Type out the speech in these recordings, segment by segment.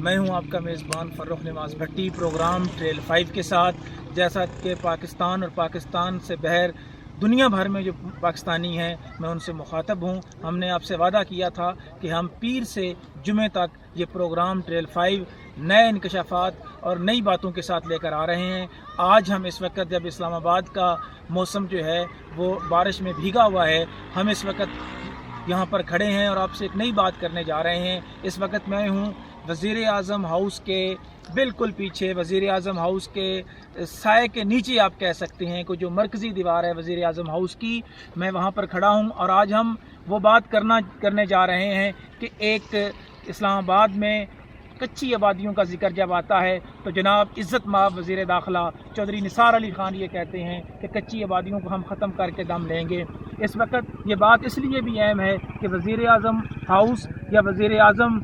मैं हूं आपका मेज़बान फ़र्रुख नवाज़ भट्टी। प्रोग्राम ट्रेल 5 के साथ, जैसा कि पाकिस्तान और पाकिस्तान से बहर दुनिया भर में जो पाकिस्तानी हैं, मैं उनसे मुखातब हूं। हमने आपसे वादा किया था कि हम पीर से जुमे तक ये प्रोग्राम ट्रेल 5 नए इंकशाफात और नई बातों के साथ लेकर आ रहे हैं। आज हम इस वक्त जब इस्लामाबाद का मौसम जो है वो बारिश में भीगा हुआ है, हम इस वक्त यहाँ पर खड़े हैं और आपसे एक नई बात करने जा रहे हैं। इस वक्त मैं हूँ वज़ीर आज़म हाउस के बिल्कुल पीछे, वज़ीर आज़म हाउस के साए के नीचे आप कह सकते हैं कि जो मरकज़ी दीवार है वज़ीर आज़म हाउस की, मैं वहाँ पर खड़ा हूँ। और आज हम वो बात करने जा रहे हैं कि एक इस्लामाबाद में कच्ची आबादियों का जिक्र जब आता है तो जनाब इज़्ज़त माब वज़ीर दाखिला चौधरी निसार अली ख़ान ये कहते हैं कि कच्ची आबादियों को हम ख़त्म करके दम लेंगे। इस वक्त ये बात इसलिए भी अहम है कि वज़ीर आज़म हाउस या वज़ीर आज़म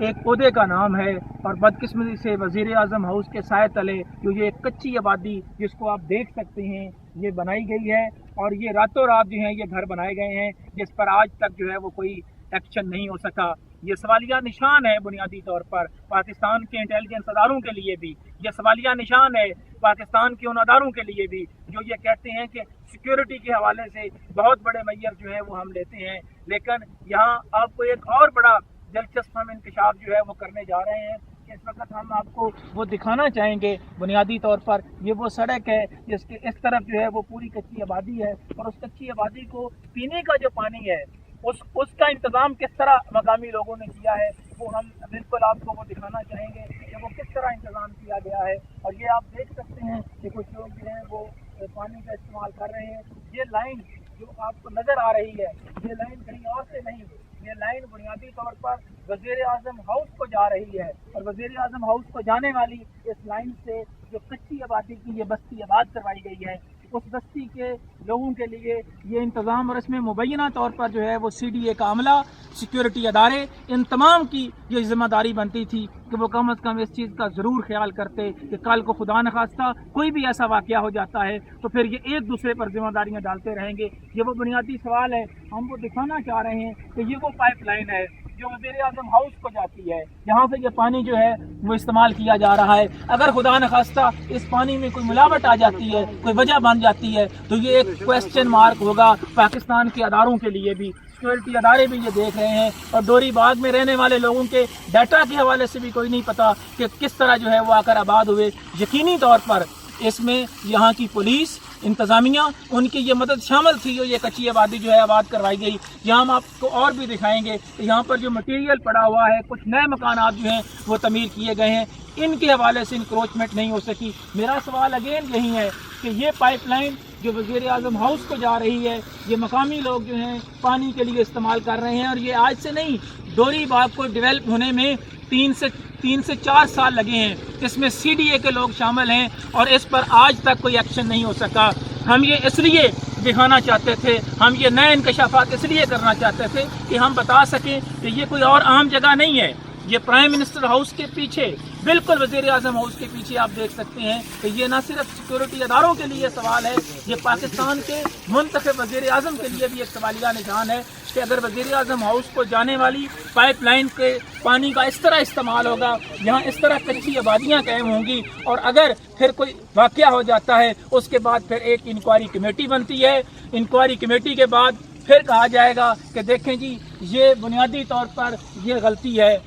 एक ओहदे का नाम है, और बदकिस्मती से वज़ीर आज़म हाउस के साए तले जो ये एक कच्ची आबादी जिसको आप देख सकते हैं ये बनाई गई है, और ये रातों रात जो है ये घर बनाए गए हैं जिस पर आज तक जो है वो कोई एक्शन नहीं हो सका। ये सवालिया निशान है बुनियादी तौर पर पाकिस्तान के इंटेलिजेंस अदारों के लिए भी, ये सवालिया निशान है पाकिस्तान के उन अदारों के लिए भी जो ये कहते हैं कि सिक्योरिटी के हवाले से बहुत बड़े मैयर जो है वो हम लेते हैं। लेकिन यहाँ आपको एक और बड़ा दिलचस्प हम इंकशाफ जो है वो करने जा रहे हैं कि इस वक्त हम आपको वो दिखाना चाहेंगे। बुनियादी तौर पर ये वो सड़क है जिसके इस तरफ जो है वो पूरी कच्ची आबादी है, और उस कच्ची आबादी को पीने का जो पानी है उसका इंतज़ाम किस तरह मकामी लोगों ने किया है वो हम बिल्कुल आपको वो दिखाना चाहेंगे कि वो किस तरह इंतज़ाम किया गया है। और ये आप देख सकते हैं कि कुछ लोग जो हैं वो पानी का इस्तेमाल कर रहे हैं। ये लाइन जो आपको नज़र आ रही है ये लाइन कहीं और से नहीं, ये लाइन बुनियादी तौर पर वज़ीर आज़म हाउस को जा रही है, और वज़ीर आज़म हाउस को जाने वाली इस लाइन से जो कच्ची आबादी की ये बस्ती आबाद करवाई गई है उस बस्ती के लोगों के लिए ये इंतज़ाम, और इसमें मुबैना तौर पर जो है वो CDA का अमला, सिक्योरिटी अदारे, इन तमाम की ये ज़िम्मेदारी बनती थी कि वो कम अज़ कम इस चीज़ का ज़रूर ख्याल करते कि कल को खुदा न खास्ता कोई भी ऐसा वाक़या हो जाता है तो फिर ये एक दूसरे पर ज़िम्मेदारियाँ डालते रहेंगे। ये वो बुनियादी सवाल है, हम वो दिखाना चाह रहे हैं कि ये वो पाइप लाइन है जो वज़ीर आज़म हाउस को जाती है, यहाँ से ये पानी जो है वो इस्तेमाल किया जा रहा है। अगर खुदा न खास्ता इस पानी में कोई मिलावट आ जाती है, कोई वजह बन जाती है, तो ये एक क्वेश्चन मार्क होगा पाकिस्तान के अदारों के लिए भी। सिक्योरिटी अदारे भी ये देख रहे हैं, और डोरी बाग में रहने वाले लोगों के डाटा के हवाले से भी कोई नहीं पता कि किस तरह जो है वो आकर आबाद हुए। यकीनी तौर पर इसमें यहाँ की पुलिस इंतज़ामिया उनकी ये मदद शामिल थी और ये कच्ची आबादी जो है आबाद करवाई गई। यहाँ हम आपको और भी दिखाएंगे कि यहाँ पर जो मटेरियल पड़ा हुआ है, कुछ नए मकानात जो हैं वो तमीर किए गए हैं, इनके हवाले से इंक्रोचमेंट नहीं हो सकी। मेरा सवाल अगेन यही है कि ये पाइपलाइन जो वज़ीर आज़म हाउस को जा रही है ये मकामी लोग जो हैं पानी के लिए इस्तेमाल कर रहे हैं, और ये आज से नहीं, डोरी बाग को डेवलप होने में 3 से 4 साल लगे हैं। इसमें CDA के लोग शामिल हैं और इस पर आज तक कोई एक्शन नहीं हो सका। हम ये इसलिए दिखाना चाहते थे, हम ये नए इंकशाफात इसलिए करना चाहते थे कि हम बता सकें कि ये कोई और आम जगह नहीं है। ये प्राइम मिनिस्टर हाउस के पीछे, बिल्कुल वज़ीर आज़म हाउस के पीछे आप देख सकते हैं कि ये न सिर्फ सिक्योरिटी अदारों के लिए सवाल है, ये पाकिस्तान के मुंतखब वज़ीर आज़म के लिए भी एक सवालिया निशान है कि अगर वज़ीर आज़म हाउस को जाने वाली पाइपलाइन के पानी का इस तरह इस्तेमाल होगा, यहाँ इस तरह कच्ची आबादियाँ कायम होंगी, और अगर फिर कोई वाक़या हो जाता है उसके बाद फिर एक इंक्वायरी कमेटी बनती है। इंक्वायरी कमेटी के बाद फिर कहा जाएगा कि देखें जी ये बुनियादी तौर पर ये गलती है,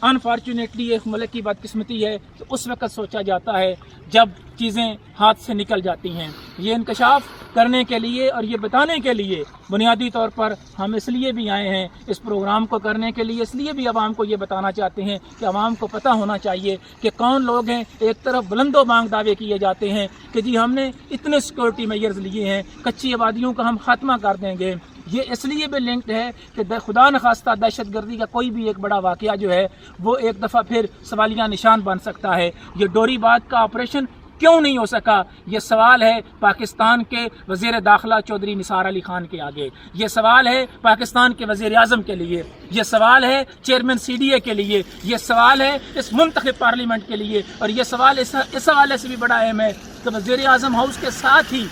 अनफॉर्चुनेटली एक मुल्क की बदकिस्मती है। तो उस वक्त सोचा जाता है जब चीज़ें हाथ से निकल जाती हैं। ये इंकशाफ करने के लिए और ये बताने के लिए बुनियादी तौर पर हम इसलिए भी आए हैं, इस प्रोग्राम को करने के लिए, इसलिए भी आवाम को ये बताना चाहते हैं कि आवाम को पता होना चाहिए कि कौन लोग हैं। एक तरफ बुलंदो बांग दावे किए जाते हैं कि जी हमने इतने सिक्योरिटी मेजर्स लिए हैं, कच्ची आबादियों का हम खात्मा कर देंगे। ये इसलिए भी लिंक्ड है कि खुदा न खास्ता दहशत गर्दी का कोई भी एक बड़ा वाक़या जो है वो एक दफ़ा फिर सवालिया निशान बन सकता है। ये डोरी बाग का ऑपरेशन क्यों नहीं हो सका, ये सवाल है पाकिस्तान के वज़ीर दाखिला चौधरी निसार अली ख़ान के आगे, ये सवाल है पाकिस्तान के वज़ीर आज़म के लिए, ये सवाल है चेयरमैन CDA के लिए, ये सवाल है इस मुंतखब पार्लियामेंट के लिए, और ये सवाल इस हवाले से भी बड़ा अहम है कि वज़ीर आज़म हाउस के साथ ही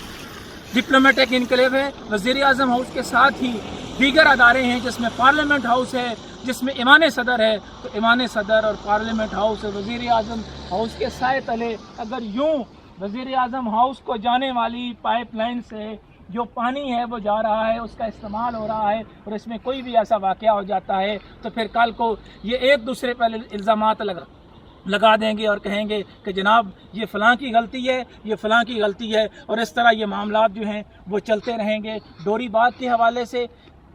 डिप्लोमेटिक इनक्लेव है, वज़ीर आज़म हाउस के साथ ही दीगर अदारे हैं जिसमें पार्लियामेंट हाउस है, جس میں ایوان صدر ہے، تو ایوان صدر اور پارلیمنٹ ہاؤس اور وزیر اعظم ہاؤس کے سائے تلے اگر یوں وزیر اعظم ہاؤس کو جانے والی پائپ لائن سے جو پانی ہے وہ جا رہا ہے، اس کا استعمال ہو رہا ہے، اور اس میں کوئی بھی ایسا واقعہ ہو جاتا ہے تو پھر کل کو یہ ایک دوسرے پر الزامات لگا دیں گے اور کہیں گے کہ جناب یہ فلاں کی غلطی ہے، یہ فلاں کی غلطی ہے، اور اس طرح یہ معاملات جو ہیں وہ چلتے رہیں گے۔ ڈوری بات کے حوالے سے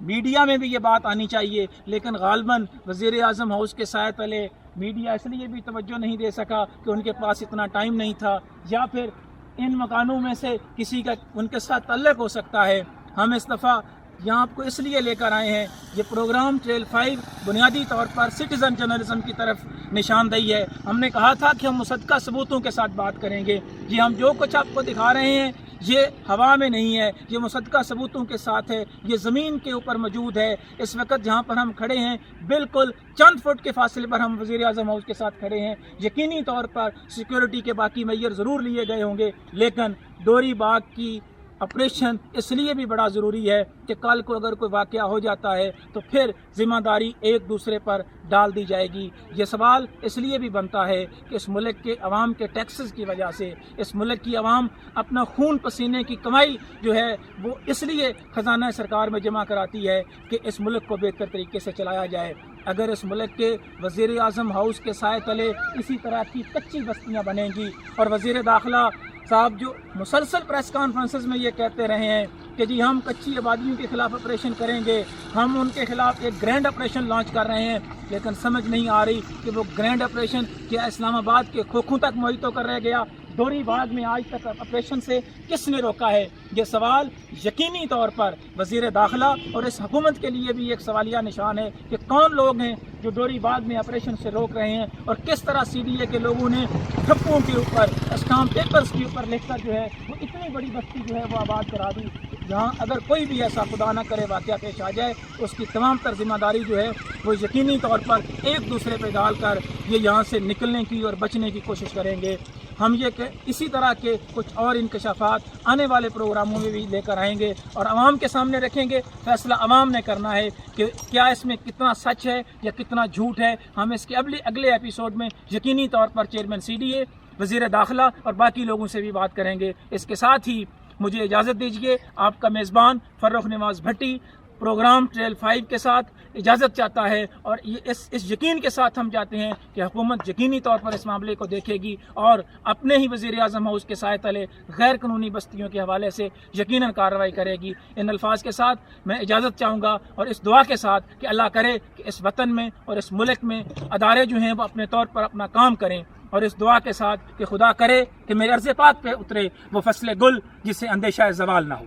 میڈیا میں بھی یہ بات آنی چاہیے، لیکن غالباً وزیر اعظم ہاؤس کے سائے تلے میڈیا اس لیے بھی توجہ نہیں دے سکا کہ ان کے پاس اتنا ٹائم نہیں تھا، یا پھر ان مکانوں میں سے کسی کا ان کے ساتھ تعلق ہو سکتا ہے۔ ہم اس دفعہ یہاں آپ کو اس لیے لے کر آئے ہیں، یہ پروگرام ٹریل 5 بنیادی طور پر سٹیزن جرنلزم کی طرف نشاندہی ہے۔ ہم نے کہا تھا کہ ہم مصدقہ ثبوتوں کے ساتھ بات کریں گے، یہ ہم جو کچھ آپ کو دکھا رہے ہیں یہ ہوا میں نہیں ہے، یہ مصدقہ ثبوتوں کے ساتھ ہے، یہ زمین کے اوپر موجود ہے۔ اس وقت جہاں پر ہم کھڑے ہیں بالکل چند فٹ کے فاصلے پر ہم وزیر اعظم ہاؤس کے ساتھ کھڑے ہیں۔ یقینی طور پر سیکیورٹی کے باقی معیار ضرور لیے گئے ہوں گے، لیکن ڈوری باغ کی آپریشن اس لیے بھی بڑا ضروری ہے کہ کل کو اگر کوئی واقعہ ہو جاتا ہے تو پھر ذمہ داری ایک دوسرے پر ڈال دی جائے گی۔ یہ سوال اس لیے بھی بنتا ہے کہ اس ملک کے عوام کے ٹیکسز کی وجہ سے اس ملک کی عوام اپنا خون پسینے کی کمائی جو ہے وہ اس لیے خزانہ سرکار میں جمع کراتی ہے کہ اس ملک کو بہتر طریقے سے چلایا جائے۔ اگر اس ملک کے وزیر اعظم ہاؤس کے سائے تلے اسی طرح کی کچی بستیاں بنیں گی، اور وزیر داخلہ صاحب جو مسلسل پریس کانفرنسز میں یہ کہتے رہے ہیں کہ جی ہم کچی آبادیوں کے خلاف آپریشن کریں گے، ہم ان کے خلاف ایک گرینڈ آپریشن لانچ کر رہے ہیں، لیکن سمجھ نہیں آ رہی کہ وہ گرینڈ آپریشن کیا اسلام آباد کے کھوکھوں تک محیط ہو کر رہ گیا؟ ڈوری باغ میں آج تک آپریشن سے کس نے روکا ہے؟ یہ سوال یقینی طور پر وزیر داخلہ اور اس حکومت کے لیے بھی ایک سوالیہ نشان ہے کہ کون لوگ ہیں جو ڈوری باغ میں آپریشن سے روک رہے ہیں، اور کس طرح CDA کے لوگوں نے ٹھپوں کے اوپر اسٹامپ پیپرز کے اوپر لکھ کر جو ہے وہ اتنی بڑی بستی جو ہے وہ آباد کرا دی، جہاں اگر کوئی بھی ایسا خدا نہ کرے واقعہ پیش آ جائے اس کی تمام تر ذمہ داری جو ہے وہ یقینی طور پر ایک دوسرے پہ ڈال کر یہ یہاں سے نکلنے کی اور بچنے کی کوشش کریں گے۔ ہم یہ کہ اسی طرح کے کچھ اور انکشافات آنے والے پروگراموں میں بھی لے کر آئیں گے اور عوام کے سامنے رکھیں گے۔ فیصلہ عوام نے کرنا ہے کہ کیا اس میں کتنا سچ ہے یا کتنا جھوٹ ہے۔ ہم اس کے اگلے ایپیسوڈ میں یقینی طور پر چیئرمین CDA، وزیر داخلہ اور باقی لوگوں سے بھی بات کریں گے۔ اس کے ساتھ ہی مجھے اجازت دیجیے، آپ کا میزبان فرخ نواز بھٹی پروگرام ٹریل 5 کے ساتھ اجازت چاہتا ہے، اور اس یقین کے ساتھ ہم چاہتے ہیں کہ حکومت یقینی طور پر اس معاملے کو دیکھے گی اور اپنے ہی وزیر اعظم ہاؤس کے سائے تلے غیر قانونی بستیوں کے حوالے سے یقیناً کارروائی کرے گی۔ ان الفاظ کے ساتھ میں اجازت چاہوں گا، اور اس دعا کے ساتھ کہ اللہ کرے کہ اس وطن میں اور اس ملک میں ادارے جو ہیں وہ اپنے طور پر اپنا کام کریں، اور اس دعا کے ساتھ کہ خدا کرے کہ میرے عرض پاک پہ اترے وہ فصل گل جس سے اندیشہ زوال نہ ہو۔